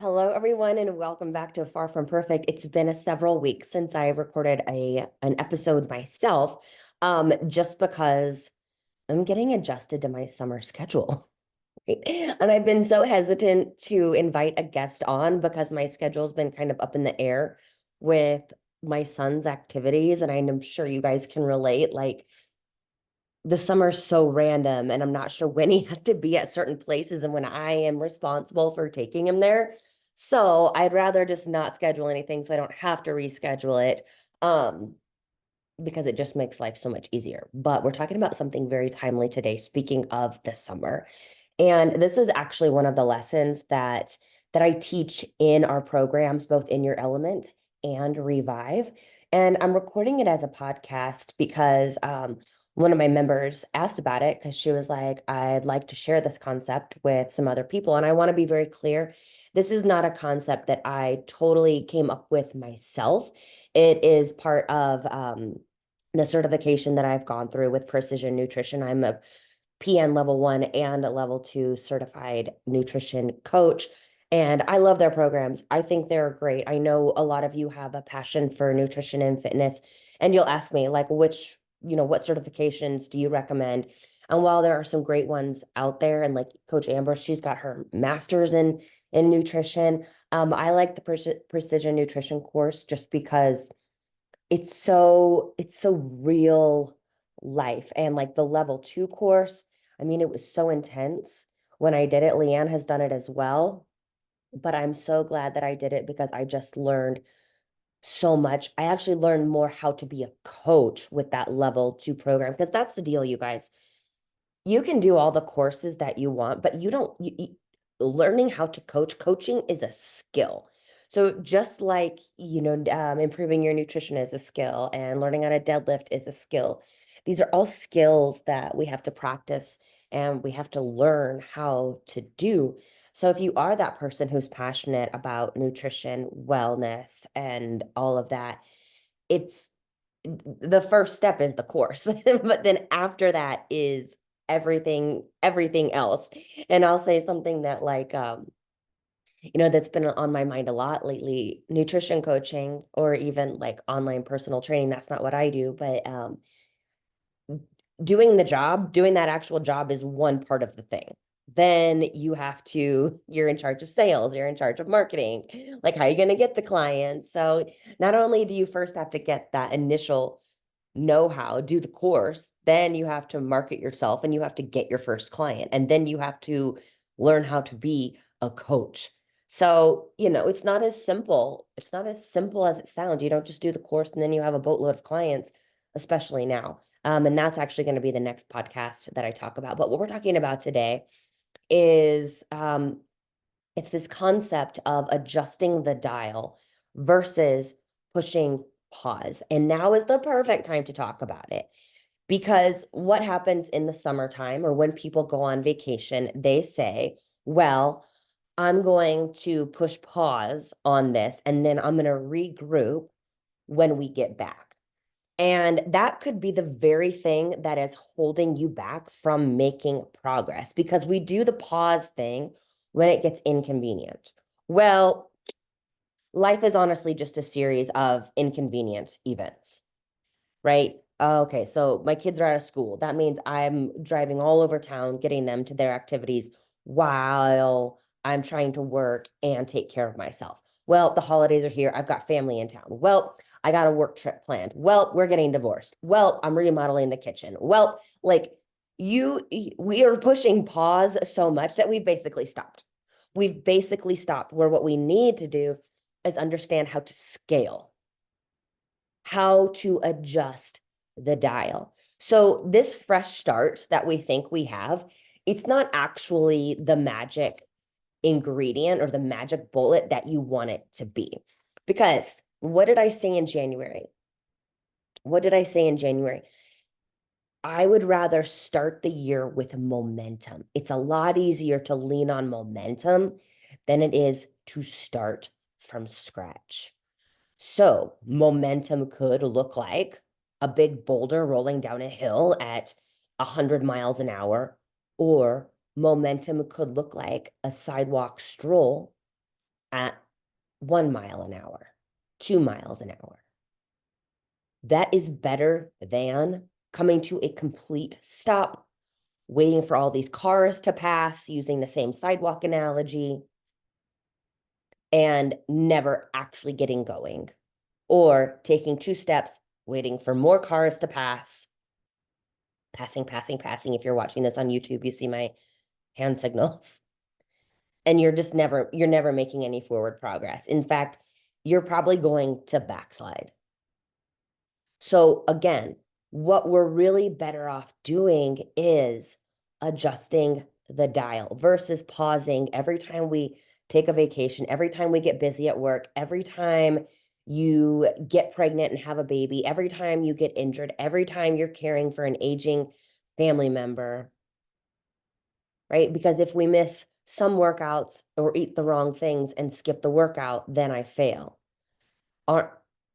Hello, everyone, and welcome back to Far From Perfect. It's been several weeks since I recorded an episode myself, just because I'm getting adjusted to my summer schedule. Right? And I've been so hesitant to invite a guest on because my schedule's been kind of up in the air with my son's activities, and I'm sure you guys can relate. Like the summer's so random, and I'm not sure when he has to be at certain places and when I am responsible for taking him there. So I'd rather just not schedule anything so I don't have to reschedule it. Because it just makes life so much easier. But we're talking about something very timely today, speaking of the summer. And this is actually one of the lessons that I teach in our programs, both in Your Element and Revive. And I'm recording it as a podcast because one of my members asked about it because she was like, I'd like to share this concept with some other people. And I want to be very clear. This is not a concept that I totally came up with myself. It is part of the certification that I've gone through with precision nutrition. I'm a PN level 1 and a level 2 certified nutrition coach. And I love their programs. I think they're great. I know a lot of you have a passion for nutrition and fitness, and you'll ask me, like, what certifications do you recommend? And while there are some great ones out there, and like Coach Amber, she's got her master's in nutrition. I like the precision nutrition course just because it's so real life. And like the level 2 course, I mean, it was so intense when I did it. Leanne has done it as well, but I'm so glad that I did it because I just learned so much. I actually learned more how to be a coach with that level 2 program, because that's the deal, you guys. You can do all the courses that you want, but you don't learning how to coaching is a skill. So just like, improving your nutrition is a skill and learning how to deadlift is a skill. These are all skills that we have to practice and we have to learn how to do. So if you are that person who's passionate about nutrition, wellness, and all of that, it's the first step is the course. But then after that is everything else. And I'll say something that that's been on my mind a lot lately. Nutrition coaching or even like online personal training, that's not what I do, but doing that actual job is one part of the thing. Then you're in charge of sales, you're in charge of marketing, like how are you going to get the clients? So not only do you first have to get that initial know-how, do the course, then you have to market yourself and you have to get your first client. And then you have to learn how to be a coach. So, it's not as simple. It's not as simple as it sounds. You don't just do the course and then you have a boatload of clients, especially now. And that's actually going to be the next podcast that I talk about. But what we're talking about today is it's this concept of adjusting the dial versus pushing pause. And now is the perfect time to talk about it. Because what happens in the summertime or when people go on vacation, they say, well, I'm going to push pause on this and then I'm going to regroup when we get back. And that could be the very thing that is holding you back from making progress, because we do the pause thing when it gets inconvenient. Well, life is honestly just a series of inconvenient events, right? Okay, so my kids are out of school. That means I'm driving all over town, getting them to their activities while I'm trying to work and take care of myself. Well, the holidays are here. I've got family in town. Well, I got a work trip planned. Well, we're getting divorced. Well, I'm remodeling the kitchen. Well, like we are pushing pause so much that we've basically stopped. We've basically stopped where what we need to do is understand how to scale, how to adjust the dial. So this fresh start that we think we have, it's not actually the magic ingredient or the magic bullet that you want it to be. Because what did I say in January? What did I say in January? I would rather start the year with momentum. It's a lot easier to lean on momentum than it is to start from scratch. So, momentum could look like a big boulder rolling down a hill at 100 miles an hour, or momentum could look like a sidewalk stroll at 1 mile an hour, 2 miles an hour. That is better than coming to a complete stop, waiting for all these cars to pass, using the same sidewalk analogy, and never actually getting going, or taking 2 steps, waiting for more cars to pass, passing, passing, passing. If you're watching this on YouTube, you see my hand signals. And you're never making any forward progress. In fact, you're probably going to backslide. So again, what we're really better off doing is adjusting the dial versus pausing every time we take a vacation, every time we get busy at work, every time you get pregnant and have a baby, every time you get injured, every time you're caring for an aging family member, right? Because if we miss some workouts or eat the wrong things and skip the workout, then I fail.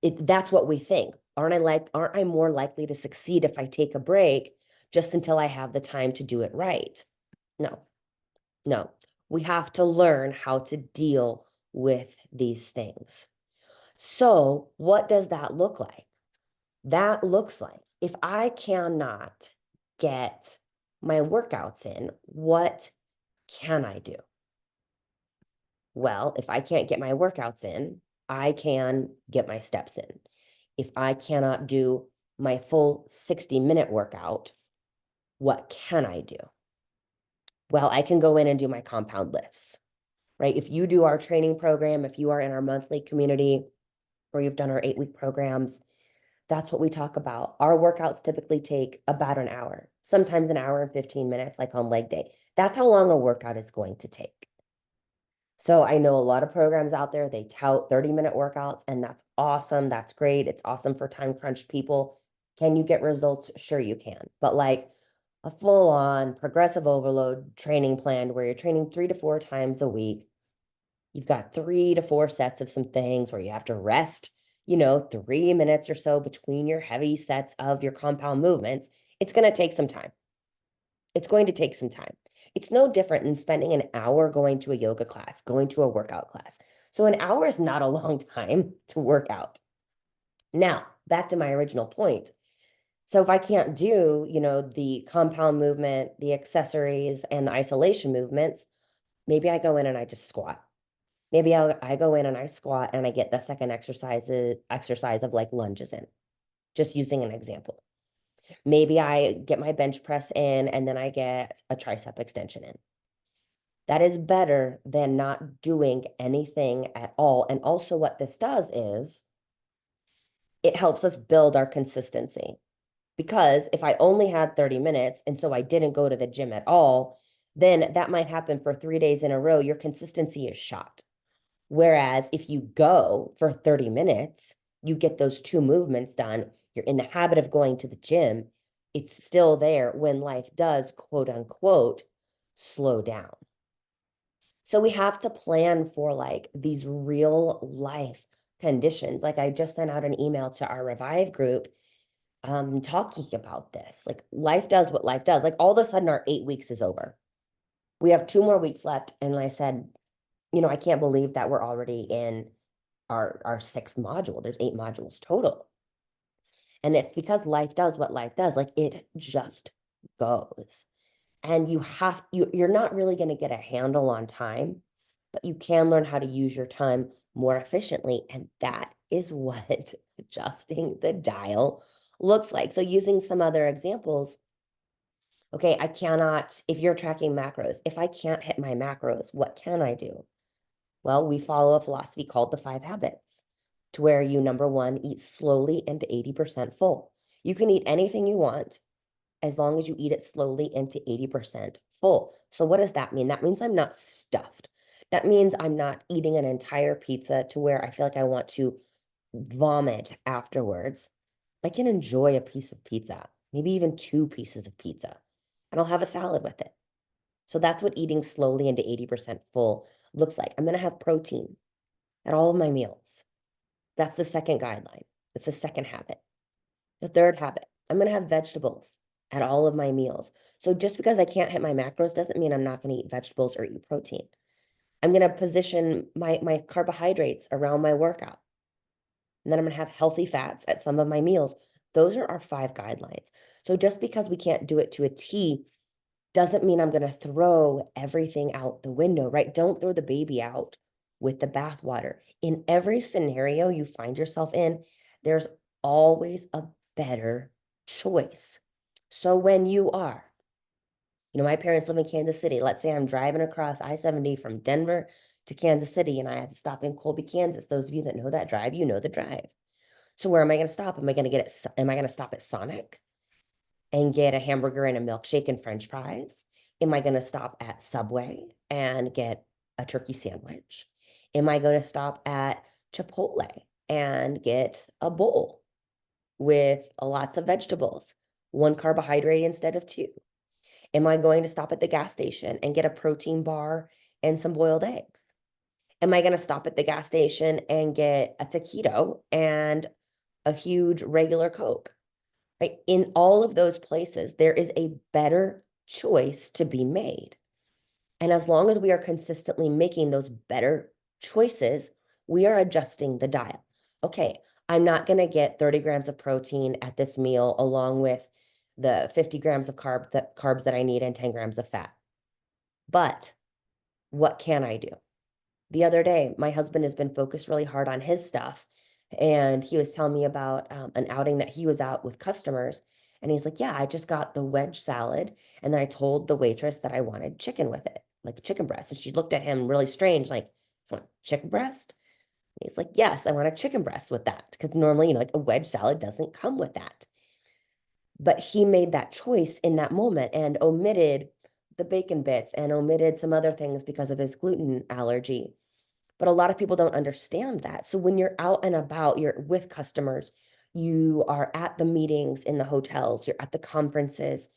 That's what we think. Aren't I more likely to succeed if I take a break just until I have the time to do it right? No, no. We have to learn how to deal with these things. So what does that look like? That looks like if I cannot get my workouts in, what can I do? Well, if I can't get my workouts in, I can get my steps in. If I cannot do my full 60-minute workout, what can I do? Well, I can go in and do my compound lifts, right? If you do our training program, if you are in our monthly community, or you've done our 8-week programs, that's what we talk about. Our workouts typically take about an hour, sometimes an hour and 15 minutes, like on leg day. That's how long a workout is going to take. So I know a lot of programs out there, they tout 30-minute workouts, and that's awesome. That's great. It's awesome for time crunched people. Can you get results? Sure you can. But like a full-on progressive overload training plan where you're training 3 to 4 times a week, you've got 3 to 4 sets of some things where you have to rest, 3 minutes or so between your heavy sets of your compound movements. It's going to take some time. It's going to take some time. It's no different than spending an hour going to a yoga class, going to a workout class. So an hour is not a long time to work out. Now, back to my original point. So if I can't do, the compound movement, the accessories, and the isolation movements, maybe I go in and I just squat. Maybe I go in and I squat and I get the second exercise of like lunges in, just using an example. Maybe I get my bench press in and then I get a tricep extension in. That is better than not doing anything at all. And also what this does is it helps us build our consistency. Because if I only had 30 minutes and so I didn't go to the gym at all, then that might happen for 3 days in a row. Your consistency is shot. Whereas if you go for 30 minutes, you get those 2 movements done, you're in the habit of going to the gym, it's still there when life does, quote unquote, slow down. So we have to plan for like these real life conditions. Like I just sent out an email to our Revive group talking about this. Like life does what life does. Like all of a sudden our 8 weeks is over. We have 2 more weeks left. And I said, I can't believe that we're already in our 6th module. There's 8 modules total. And it's because life does what life does. Like it just goes. And you're not really going to get a handle on time, but you can learn how to use your time more efficiently. And that is what adjusting the dial looks like. So using some other examples, okay, if you're tracking macros, if I can't hit my macros, what can I do? Well, we follow a philosophy called the 5 habits, to where you, number 1, eat slowly and to 80% full. You can eat anything you want as long as you eat it slowly and to 80% full. So what does that mean? That means I'm not stuffed. That means I'm not eating an entire pizza to where I feel like I want to vomit afterwards. I can enjoy a piece of pizza, maybe even 2 pieces of pizza, and I'll have a salad with it. So that's what eating slowly and to 80% full looks like. I'm going to have protein at all of my meals. That's the second guideline. It's the second habit. The third habit, I'm going to have vegetables at all of my meals. So just because I can't hit my macros doesn't mean I'm not going to eat vegetables or eat protein. I'm going to position my carbohydrates around my workout. And then I'm going to have healthy fats at some of my meals. Those are our 5 guidelines. So just because we can't do it to a T doesn't mean I'm going to throw everything out the window, right? Don't throw the baby out with the bathwater. In every scenario you find yourself in, there's always a better choice. So when you are, my parents live in Kansas City. Let's say I'm driving across I-70 from Denver to Kansas City, and I have to stop in Colby, Kansas. Those of you that know that drive, you know the drive. So where am I going to stop? Am I going to stop at Sonic and get a hamburger and a milkshake and French fries? Am I going to stop at Subway and get a turkey sandwich? Am I going to stop at Chipotle and get a bowl with lots of vegetables, 1 carbohydrate instead of 2? Am I going to stop at the gas station and get a protein bar and some boiled eggs? Am I going to stop at the gas station and get a taquito and a huge regular Coke? Right? In all of those places, there is a better choice to be made. And as long as we are consistently making those better choices, we are adjusting the dial. Okay, I'm not going to get 30 grams of protein at this meal along with the 50 grams of carbs that I need and 10 grams of fat. But what can I do? The other day, my husband has been focused really hard on his stuff. And he was telling me about an outing that he was out with customers. And he's like, yeah, I just got the wedge salad. And then I told the waitress that I wanted chicken with it, like a chicken breast. And she looked at him really strange, like, you want chicken breast? And he's like, yes, I want a chicken breast with that. Because normally, like a wedge salad doesn't come with that. But he made that choice in that moment and omitted the bacon bits and omitted some other things because of his gluten allergy. But a lot of people don't understand that. So when you're out and about, you're with customers, you are at the meetings in the hotels, you're at the conferences,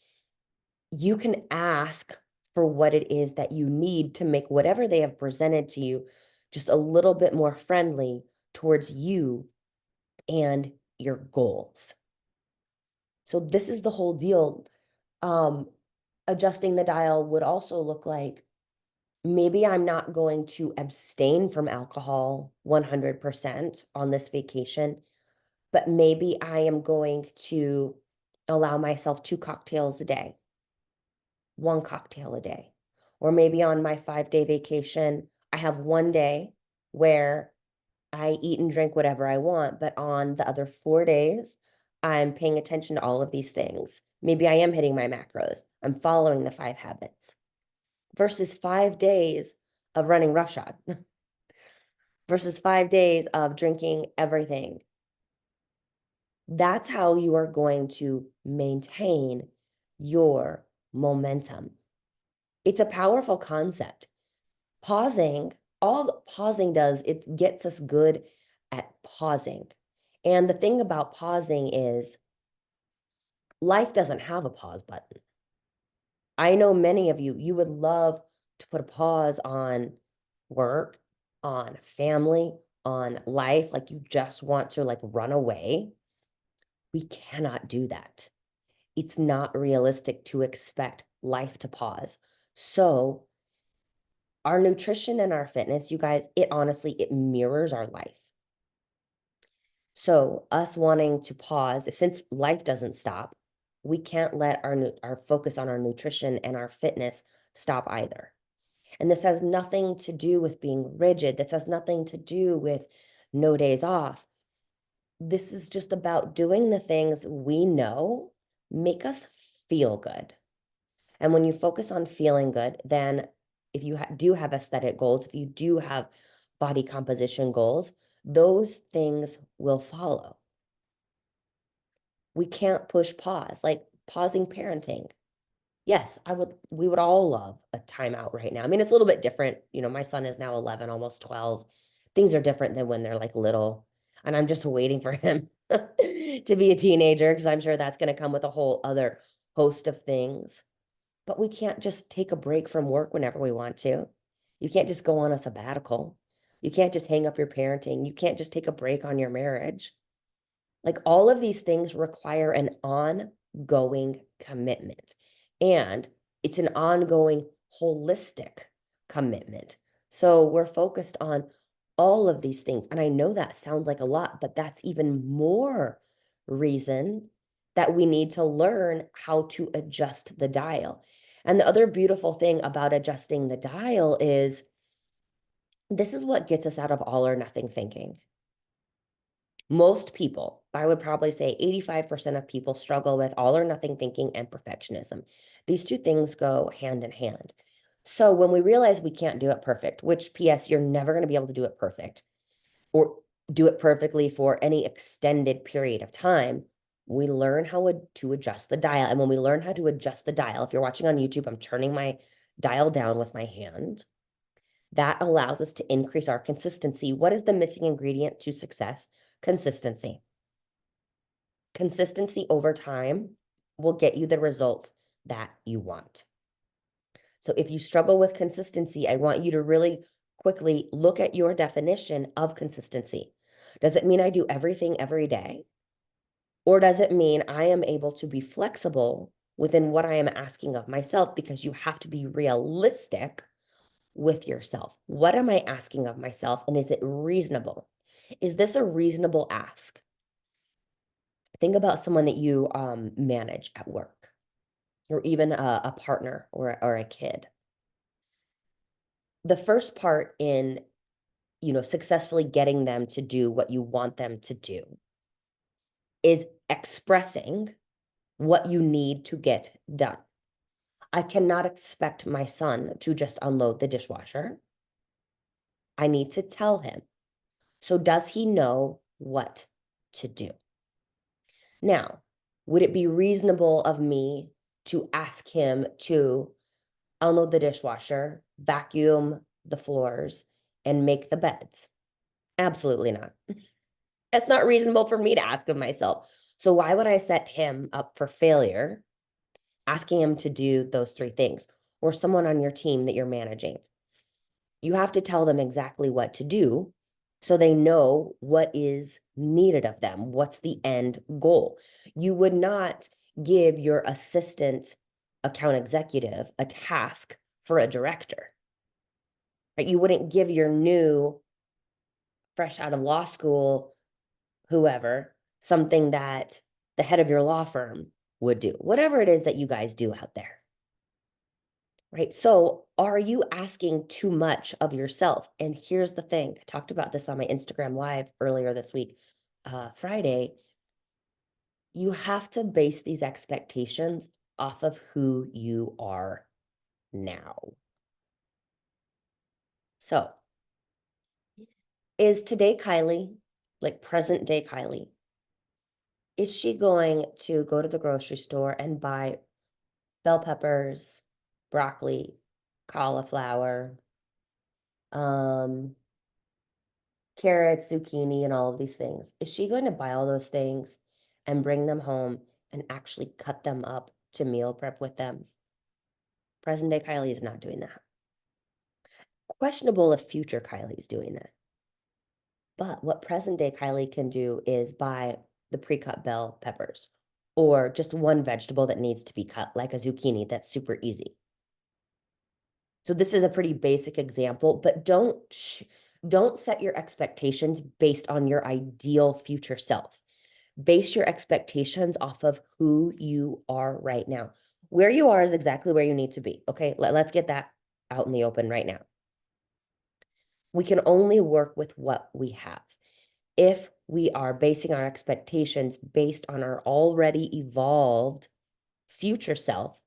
you can ask for what it is that you need to make whatever they have presented to you just a little bit more friendly towards you and your goals. So this is the whole deal. Adjusting the dial would also look like maybe I'm not going to abstain from alcohol 100% on this vacation, but maybe I am going to allow myself 2 cocktails a day, 1 cocktail a day. Or maybe on my 5-day vacation, I have 1 day where I eat and drink whatever I want, but on the other 4 days, I'm paying attention to all of these things. Maybe I am hitting my macros. I'm following the 5 habits versus 5 days of running roughshod versus 5 days of drinking everything. That's how you are going to maintain your momentum. It's a powerful concept. Pausing, all pausing does, it gets us good at pausing. And the thing about pausing is life doesn't have a pause button. I know many of you, you would love to put a pause on work, on family, on life, like you just want to like run away. We cannot do that. It's not realistic to expect life to pause. So our nutrition and our fitness, you guys, it honestly, it mirrors our life. So us wanting to pause, since life doesn't stop, we can't let our focus on our nutrition and our fitness stop either. And this has nothing to do with being rigid. This has nothing to do with no days off. This is just about doing the things we know make us feel good. And when you focus on feeling good, then if you do have aesthetic goals, if you do have body composition goals, those things will follow. We can't push pause, like pausing parenting. Yes, we would all love a timeout right now. I mean, it's a little bit different. My son is now 11, almost 12. Things are different than when they're like little. And I'm just waiting for him to be a teenager because I'm sure that's going to come with a whole other host of things. But we can't just take a break from work whenever we want to. You can't just go on a sabbatical. You can't just hang up your parenting. You can't just take a break on your marriage. Like all of these things require an ongoing commitment. And it's an ongoing holistic commitment. So we're focused on all of these things. And I know that sounds like a lot, but that's even more reason that we need to learn how to adjust the dial. And the other beautiful thing about adjusting the dial is this is what gets us out of all or nothing thinking. Most people, I would probably say 85% of people struggle with all or nothing thinking and perfectionism. These two things go hand in hand. So when we realize we can't do it perfect, which PS, you're never going to be able to do it perfect or do it perfectly for any extended period of time, we learn how to adjust the dial. And when we learn how to adjust the dial, if you're watching on YouTube, I'm turning my dial down with my hand. That allows us to increase our consistency. What is the missing ingredient to success? Consistency. Consistency over time will get you the results that you want. So if you struggle with consistency, I want you to really quickly look at your definition of consistency. Does it mean I do everything every day? Or does it mean I am able to be flexible within what I am asking of myself? Because you have to be realistic with yourself. What am I asking of myself? And is it reasonable? Is this a reasonable ask? Think about someone that you manage at work, or even a partner or a kid. The first part in, successfully getting them to do what you want them to do is expressing what you need to get done. I cannot expect my son to just unload the dishwasher. I need to tell him. So does he know what to do? Now, would it be reasonable of me to ask him to unload the dishwasher, vacuum the floors, and make the beds? Absolutely not. That's not reasonable for me to ask of myself. So why would I set him up for failure asking him to do those three things? Or someone on your team that you're managing? You have to tell them exactly what to do so they know what is needed of them. What's the end goal? You would not give your assistant account executive a task for a director, right? You wouldn't give your new, fresh out of law school, whoever, something that the head of your law firm would do, whatever it is that you guys do out there. Right? So are you asking too much of yourself? And here's the thing. I talked about this on my Instagram Live earlier this week, Friday. You have to base these expectations off of who you are now. So is today Kylie, like present day Kylie, is she going to go to the grocery store and buy bell peppers, broccoli, cauliflower, carrots, zucchini, and all of these things? Is she going to buy all those things and bring them home and actually cut them up to meal prep with them? Present day Kylie is not doing that. Questionable if future Kylie is doing that. But what present day Kylie can do is buy the pre-cut bell peppers or just one vegetable that needs to be cut, like a zucchini. That's super easy. So this is a pretty basic example, but don't set your expectations based on your ideal future self. Base your expectations off of who you are right now. Where you are is exactly where you need to be. Okay, let's get that out in the open right now. We can only work with what we have. If we are basing our expectations based on our already evolved future self,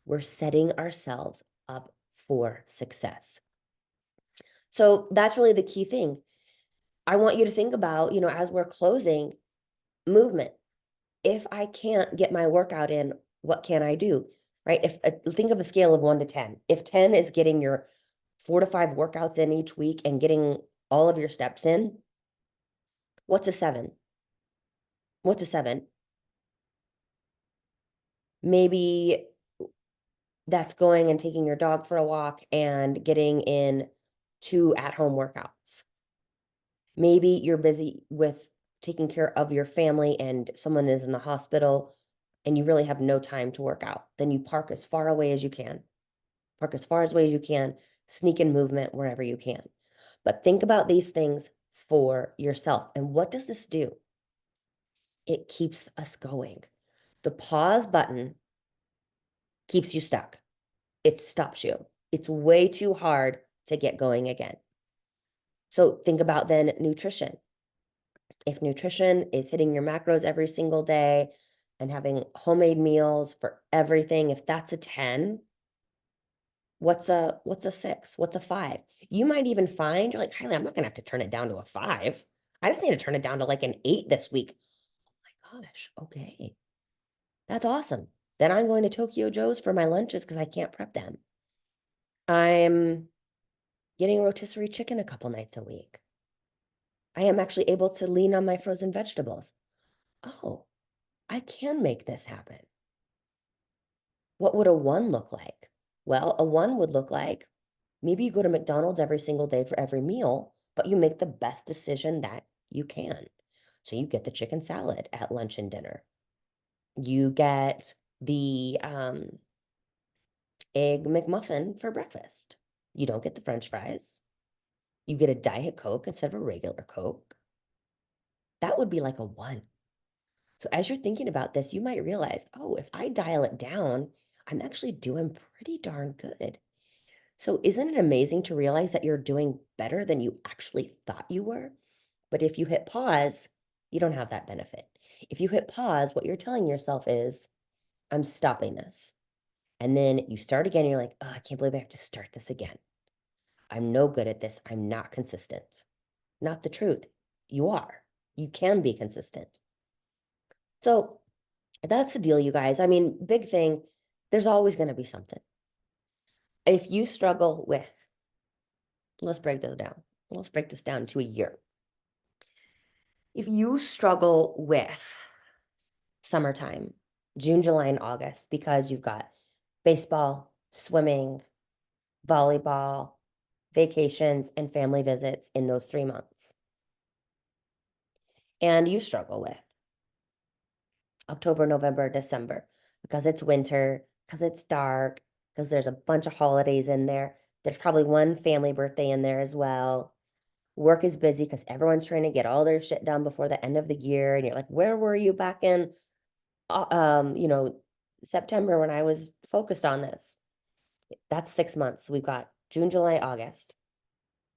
we're setting ourselves up for success. So that's really the key thing. I want you to think about, as we're closing, movement. If I can't get my workout in, what can I do? Right? Think of a scale of 1 to 10. If 10 is getting your 4 to 5 workouts in each week and getting all of your steps in, what's a 7? What's a 7? Maybe that's going and taking your dog for a walk and getting in 2 at-home workouts. Maybe you're busy with taking care of your family and someone is in the hospital and you really have no time to work out. Then you park as far away as you can. Park as far away as you can. sneak in movement wherever you can. But think about these things for yourself. And what does this do? It keeps us going. The pause button keeps you stuck. It stops you. It's way too hard to get going again. So think about then nutrition. If nutrition is hitting your macros every single day and having homemade meals for everything, if that's a 10, what's a 6? What's a 5? You might even find you're like, Kylie, I'm not gonna have to turn it down to a 5. I just need to turn it down to like an 8 this week. Oh my gosh, okay. That's awesome. Then I'm going to Tokyo Joe's for my lunches because I can't prep them. I'm getting rotisserie chicken a couple nights a week. I am actually able to lean on my frozen vegetables. Oh, I can make this happen. What would a 1 look like? Well, a 1 would look like maybe you go to McDonald's every single day for every meal, but you make the best decision that you can. So you get the chicken salad at lunch and dinner. You get the egg McMuffin for breakfast. You don't get the French fries. You get a Diet Coke instead of a regular Coke. That would be like a 1. So as you're thinking about this, you might realize, oh, if I dial it down, I'm actually doing pretty darn good. So isn't it amazing to realize that you're doing better than you actually thought you were? But if you hit pause, you don't have that benefit. If you hit pause, what you're telling yourself is, I'm stopping this. And then you start again, and you're like, oh, I can't believe I have to start this again. I'm no good at this. I'm not consistent. Not the truth. You are. You can be consistent. So that's the deal, you guys. I mean, big thing, there's always going to be something. If you struggle with, let's break this down. Let's break this down to a year. If you struggle with summertime, June, July, and August, because you've got baseball, swimming, volleyball, vacations, and family visits in those 3 months, and you struggle with October, November, December, because it's winter, because it's dark, because there's a bunch of holidays in there. There's probably one family birthday in there as well. Work is busy because everyone's trying to get all their shit done before the end of the year. And you're like, where were you back in, you know, September when I was focused on this? That's 6 months. We've got June, July, August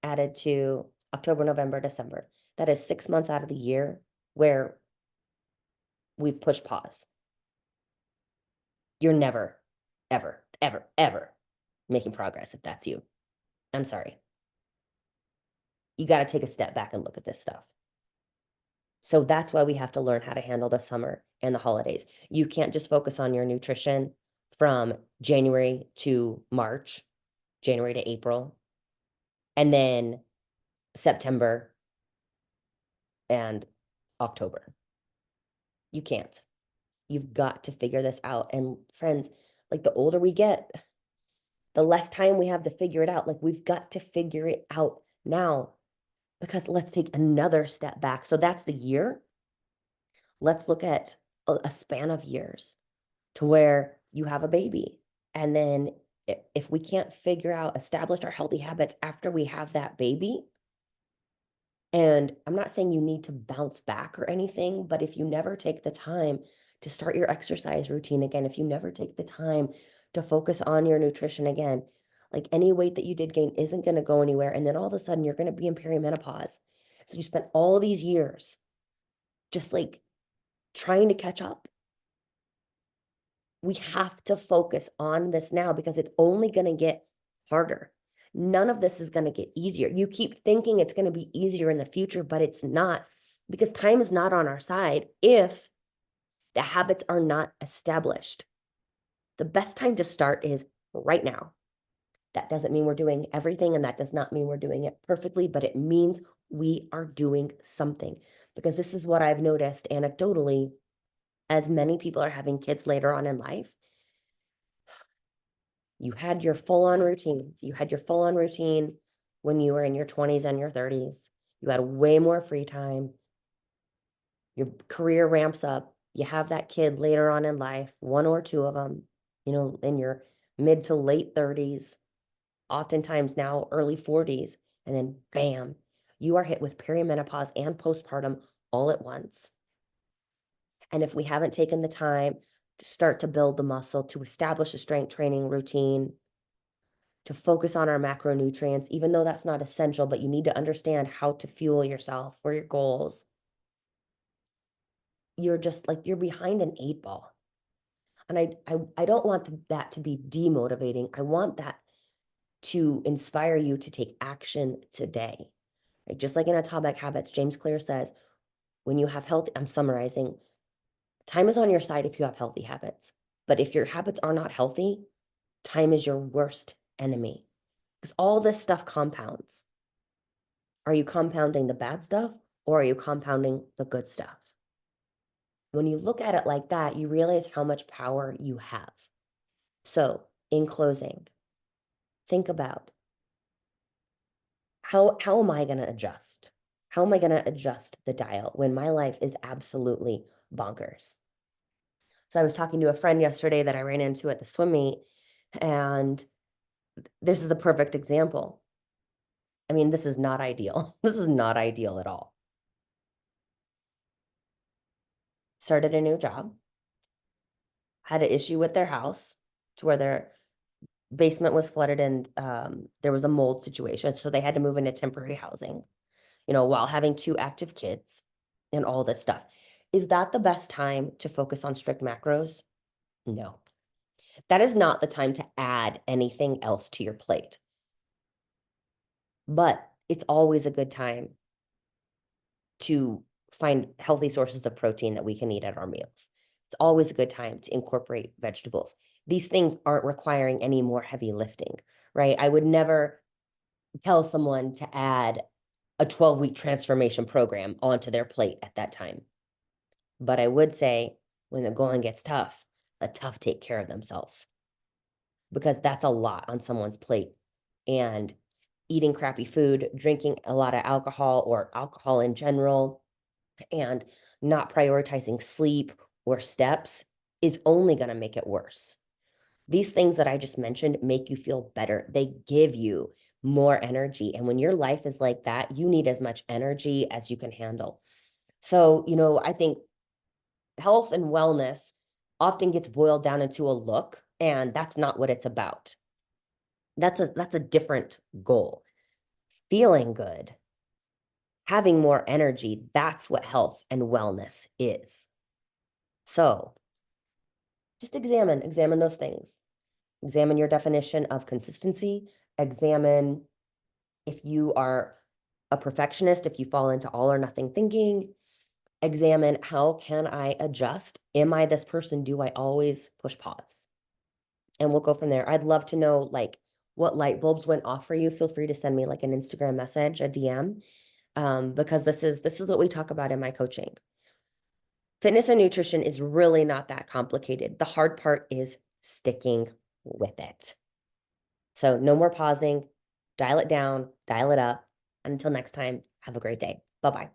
added to October, November, December. That is 6 months out of the year where we've pushed pause. You're never, ever, ever, ever making progress if that's you. I'm sorry. You got to take a step back and look at this stuff. So that's why we have to learn how to handle the summer and the holidays. You can't just focus on your nutrition from January to March, January to April, and then September and October. You can't. You've got to figure this out. And friends, like the older we get, the less time we have to figure it out. Like we've got to figure it out now, because let's take another step back. So that's the year. Let's look at a span of years to where you have a baby. And then if we can't figure out, establish our healthy habits after we have that baby, and I'm not saying you need to bounce back or anything, but if you never take the time to start your exercise routine again, if you never take the time to focus on your nutrition again, like any weight that you did gain isn't going to go anywhere. And then all of a sudden you're going to be in perimenopause. So you spent all these years just like trying to catch up. We have to focus on this now because it's only going to get harder. None of this is going to get easier. You keep thinking it's going to be easier in the future, but it's not, because time is not on our side if the habits are not established. The best time to start is right now. That doesn't mean we're doing everything, and that does not mean we're doing it perfectly, but it means we are doing something. Because this is what I've noticed anecdotally, as many people are having kids later on in life. You had your full-on routine. You had your full-on routine when you were in your 20s and your 30s. You had way more free time. Your career ramps up. You have that kid later on in life, one or two of them, you know, in your mid to late 30s. oftentimes now early 40s, and then bam, you are hit with perimenopause and postpartum all at once. And if we haven't taken the time to start to build the muscle, to establish a strength training routine, to focus on our macronutrients, even though that's not essential, but you need to understand how to fuel yourself for your goals, you're just like, you're behind an 8 ball. And I don't want that to be demotivating. I want that to inspire you to take action today. Right? Just like in Atomic Habits, James Clear says, when you have healthy, I'm summarizing, time is on your side if you have healthy habits. But if your habits are not healthy, time is your worst enemy because all this stuff compounds. Are you compounding the bad stuff or are you compounding the good stuff? When you look at it like that, you realize how much power you have. So, in closing, think about how am I going to adjust? How am I going to adjust the dial when my life is absolutely bonkers? So I was talking to a friend yesterday that I ran into at the swim meet, and this is a perfect example. I mean, this is not ideal. This is not ideal at all. Started a new job, had an issue with their house to where their basement was flooded and there was a mold situation. So they had to move into temporary housing, while having 2 active kids and all this stuff. Is that the best time to focus on strict macros? No. That is not the time to add anything else to your plate. But it's always a good time to find healthy sources of protein that we can eat at our meals. It's always a good time to incorporate vegetables. These things aren't requiring any more heavy lifting, right? I would never tell someone to add a 12-week transformation program onto their plate at that time. But I would say when the going gets tough, let tough take care of themselves because that's a lot on someone's plate. And eating crappy food, drinking a lot of alcohol or alcohol in general, and not prioritizing sleep or steps is only going to make it worse. These things that I just mentioned make you feel better. They give you more energy. And when your life is like that, you need as much energy as you can handle. So, I think health and wellness often gets boiled down into a look, and that's not what it's about. That's a different goal. Feeling good, having more energy, that's what health and wellness is. So just examine those things. Examine your definition of consistency. Examine if you are a perfectionist, if you fall into all or nothing thinking. Examine how can I adjust? Am I this person? Do I always push pause? And we'll go from there. I'd love to know what light bulbs went off for you. Feel free to send me an Instagram message, a DM, because this is what we talk about in my coaching. Fitness and nutrition is really not that complicated. The hard part is sticking with it. So no more pausing, dial it down, dial it up. And until next time, have a great day. Bye-bye.